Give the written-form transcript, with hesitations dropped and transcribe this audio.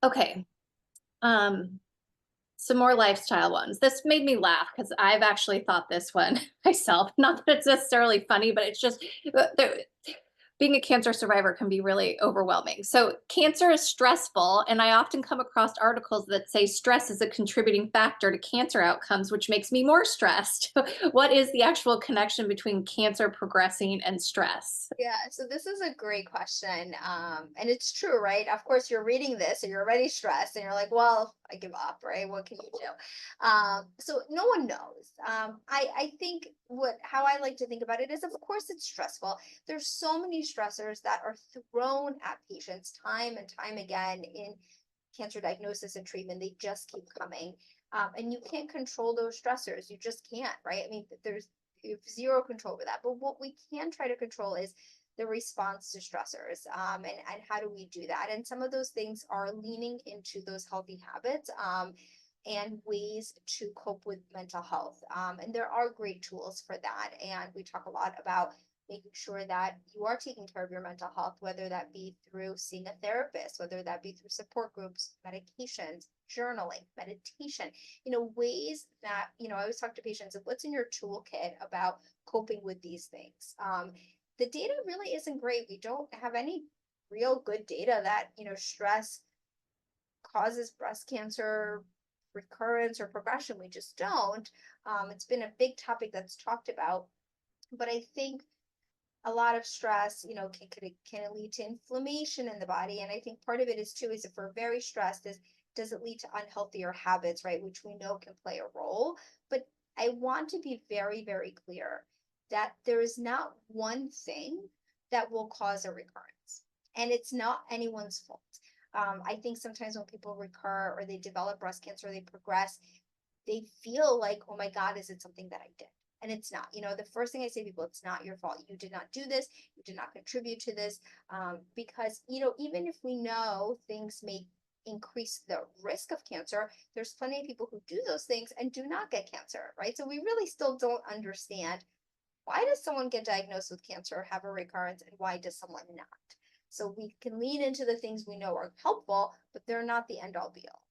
Okay. Um, some more lifestyle ones. This made me laugh because I've actually thought this one myself. Not that it's necessarily funny, but it's just being a cancer survivor can be really overwhelming. So, cancer is stressful, and I often come across articles that say stress is a contributing factor to cancer outcomes, which makes me more stressed. What is the actual connection between cancer progressing and stress? Yeah, so this is a great question. And it's true, right? Of course, you're reading this and you're already stressed and you're like, well, I give up, right? What can you do? So no one knows. I think how I like to think about it is, of course, it's stressful. There's so many stressors that are thrown at patients time and time again in cancer diagnosis and treatment. They just keep coming. And you can't control those stressors. You just can't, right? I mean, you have zero control over that. But what we can try to control is the response to stressors, and how do we do that? And some of those things are leaning into those healthy habits, and ways to cope with mental health. And there are great tools for that. And we talk a lot about making sure that you are taking care of your mental health, whether that be through seeing a therapist, whether that be through support groups, medications, journaling, meditation, ways that, I always talk to patients of what's in your toolkit about coping with these things. The data really isn't great. We don't have any real good data that, stress causes breast cancer recurrence or progression. We just don't. It's been a big topic that's talked about, but I think a lot of stress, can it lead to inflammation in the body? And I think part of it is too, is if we're very stressed, does it lead to unhealthier habits, right? Which we know can play a role. But I want to be very, very clear that there is not one thing that will cause a recurrence. And it's not anyone's fault. I think sometimes when people recur or they develop breast cancer, they progress, they feel like, oh my God, is it something that I did? And it's not. The first thing I say to people, it's not your fault. You did not do this. You did not contribute to this. Because, even if we know things may increase the risk of cancer, there's plenty of people who do those things and do not get cancer, right? So we really still don't understand, why does someone get diagnosed with cancer or have a recurrence, and why does someone not? So we can lean into the things we know are helpful, but they're not the end all be all.